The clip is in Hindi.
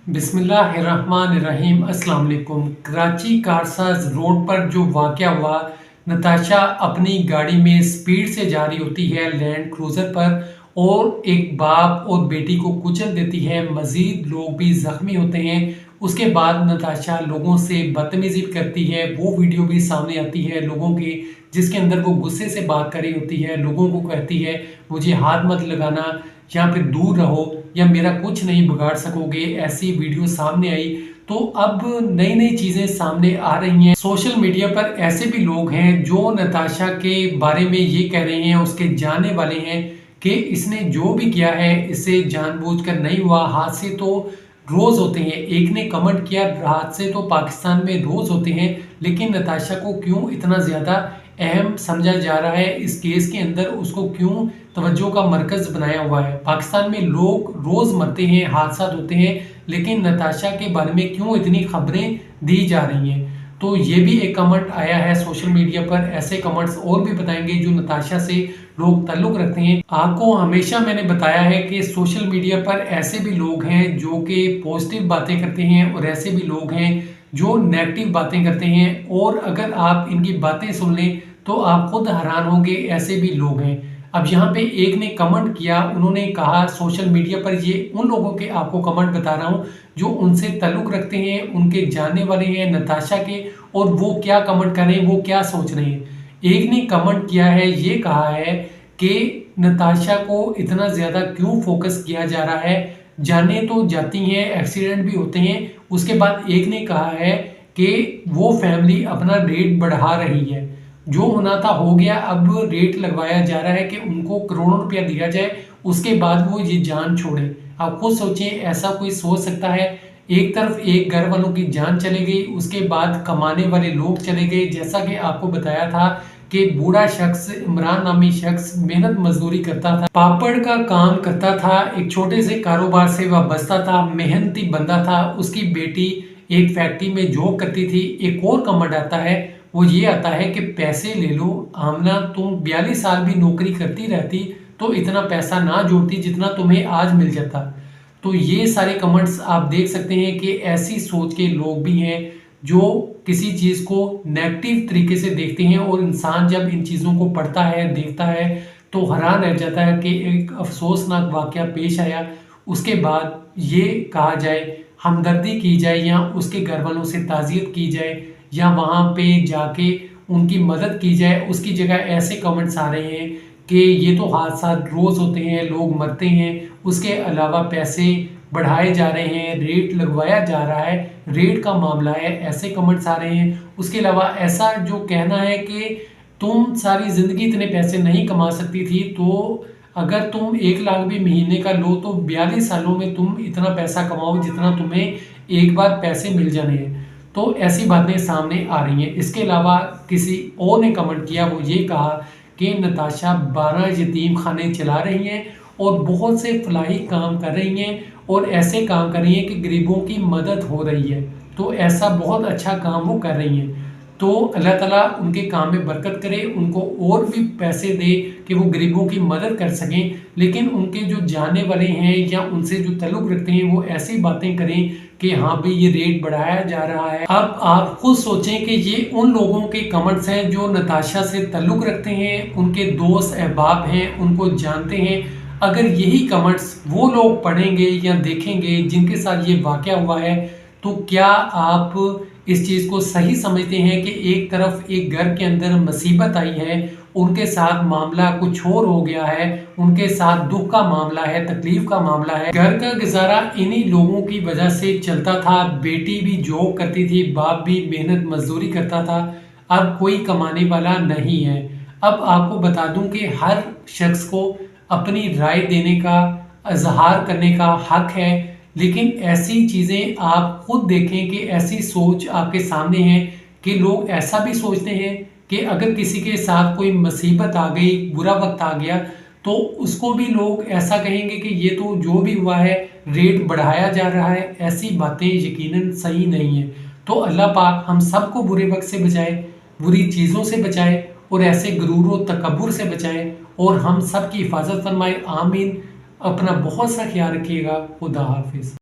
बिस्मिल्लाहिर्रहमानिर्रहीम। अस्सलाम वालेकुम। कराची कारसाज रोड पर जो वाक़या हुआ, नताशा अपनी गाड़ी में स्पीड से जा रही होती है लैंड क्रूज़र पर और एक बाप और बेटी को कुचल देती है। मज़ीद लोग भी ज़ख्मी होते हैं। उसके बाद नताशा लोगों से बदतमीज़ी करती है। वो वीडियो भी सामने आती है लोगों के, जिसके अंदर वो गुस्से से बात कर रही होती है। लोगों को कहती है मुझे हाथ मत लगाना या फिर दूर रहो या मेरा कुछ नहीं बिगाड़ सकोगे। ऐसी वीडियो सामने आई तो अब नई नई चीज़ें सामने आ रही हैं। सोशल मीडिया पर ऐसे भी लोग हैं जो नताशा के बारे में ये कह रहे हैं, उसके जानने वाले हैं, कि इसने जो भी किया है इसे जानबूझकर नहीं हुआ। हादसे तो रोज़ होते हैं। एक ने कमेंट किया हादसे तो पाकिस्तान में रोज़ होते हैं, लेकिन नताशा को क्यों इतना ज़्यादा अहम समझा जा रहा है? इस केस के अंदर उसको क्यों तवज्जो का मरकज़ बनाया हुआ है? पाकिस्तान में लोग रोज़ मरते हैं, हादसा होते हैं, लेकिन नताशा के बारे में क्यों इतनी खबरें दी जा रही हैं? तो ये भी एक कमेंट आया है सोशल मीडिया पर। ऐसे कमेंट्स और भी बताएंगे जो नताशा से लोग ताल्लुक़ रखते हैं। आपको हमेशा मैंने बताया है कि सोशल मीडिया पर ऐसे भी लोग हैं जो कि पॉजिटिव बातें करते हैं और ऐसे भी लोग हैं जो नेगेटिव बातें करते हैं, और अगर आप इनकी बातें सुन लें तो आप खुद हैरान होंगे। ऐसे भी लोग हैं। अब यहाँ पे एक ने कमेंट किया, उन्होंने कहा सोशल मीडिया पर, ये उन लोगों के आपको कमेंट बता रहा हूँ जो उनसे ताल्लुक़ रखते हैं, उनके जानने वाले हैं नताशा के, और वो क्या कमेंट कर रहे हैं, वो क्या सोच रहे हैं। एक ने कमेंट किया है, ये कहा है कि नताशा को इतना ज़्यादा क्यों फोकस किया जा रहा है, जानें तो जाती हैं, एक्सीडेंट भी होते हैं। उसके बाद एक ने कहा है कि वो फैमिली अपना रेट बढ़ा रही है, जो होना था हो गया, अब रेट लगवाया जा रहा है कि उनको करोड़ों रुपया दिया जाए, उसके बाद वो ये जान छोड़े। आप खुद सोचें, ऐसा कोई सोच सकता है? एक तरफ एक घर वालों की जान चली गई, उसके बाद कमाने वाले लोग चले गए। जैसा कि आपको बताया था कि बूढ़ा शख्स, इमरान नामी शख्स मेहनत मजदूरी करता था, पापड़ का काम करता था, एक छोटे से कारोबार से वह बचता था, मेहनती बंदा था। उसकी बेटी एक फैक्ट्री में जॉब करती थी। एक और कमेंट आता है, वो ये आता है कि पैसे ले लो आमना, तुम 42 साल भी नौकरी करती रहती तो इतना पैसा ना जोड़ती जितना तुम्हें आज मिल जाता। तो ये सारे कमेंट्स आप देख सकते हैं कि ऐसी सोच के लोग भी हैं जो किसी चीज़ को नेगेटिव तरीके से देखते हैं, और इंसान जब इन चीज़ों को पढ़ता है, देखता है, तो हैरान रह जाता है कि एक अफसोसनाक वाक़या पेश आया। उसके बाद ये कहा जाए, हमदर्दी की जाए या उसके घर वालों से ताज़ियत की जाए या वहाँ पे जाके उनकी मदद की जाए, उसकी जगह ऐसे कमेंट्स आ रहे हैं कि ये तो हादसा रोज़ होते हैं, लोग मरते हैं, उसके अलावा पैसे बढ़ाए जा रहे हैं, रेट लगवाया जा रहा है, रेट का मामला है, ऐसे कमेंट्स आ रहे हैं। उसके अलावा ऐसा जो कहना है कि तुम सारी ज़िंदगी इतने पैसे नहीं कमा सकती थी, तो अगर तुम 1 लाख भी महीने का लो तो 42 सालों में तुम इतना पैसा कमाओ जितना तुम्हें एक बार पैसे मिल जाने हैं। तो ऐसी बातें सामने आ रही हैं। इसके अलावा किसी और ने कमेंट किया, वो ये कहा कि नताशा 12 यतीम खाने चला रही हैं और बहुत से फलाही काम कर रही हैं, और ऐसे काम कर रही हैं कि गरीबों की मदद हो रही है। तो ऐसा बहुत अच्छा काम वो कर रही हैं। तो अल्लाह ताला उनके काम में बरकत करे, उनको और भी पैसे दे कि वो गरीबों की मदद कर सकें। लेकिन उनके जो जानने वाले हैं या उनसे जो ताल्लुक़ रखते हैं, वो ऐसी बातें करें कि हाँ भाई ये रेट बढ़ाया जा रहा है। अब आप खुद सोचें कि ये उन लोगों के कमेंट्स हैं जो नताशा से ताल्लुक़ रखते हैं, उनके दोस्त अहबाब हैं, उनको जानते हैं। अगर यही कमेंट्स वो लोग पढ़ेंगे या देखेंगे जिनके साथ ये वाक़या हुआ है, तो क्या आप इस चीज़ को सही समझते हैं कि एक तरफ एक घर के अंदर मुसीबत आई है, उनके साथ मामला कुछ और हो गया है, उनके साथ दुख का मामला है, तकलीफ का मामला है, घर का गुजारा इन्हीं लोगों की वजह से चलता था, बेटी भी जॉब करती थी, बाप भी मेहनत मजदूरी करता था, अब कोई कमाने वाला नहीं है। अब आपको बता दूं कि हर शख्स को अपनी राय देने का, इजहार करने का हक है, लेकिन ऐसी चीज़ें आप खुद देखें कि ऐसी सोच आपके सामने है कि लोग ऐसा भी सोचते हैं कि अगर किसी के साथ कोई मुसीबत आ गई, बुरा वक्त आ गया, तो उसको भी लोग ऐसा कहेंगे कि ये तो जो भी हुआ है रेट बढ़ाया जा रहा है। ऐसी बातें यकीनन सही नहीं है। तो अल्लाह पाक हम सबको बुरे वक्त से बचाए, बुरी चीज़ों से बचाए, और ऐसे गुरूर व तकब्बुर से बचाए, और हम सब की हिफाजत फरमाए। आमीन। अपना बहुत सा ख्याल रखिएगा। खुदा हाफिज़।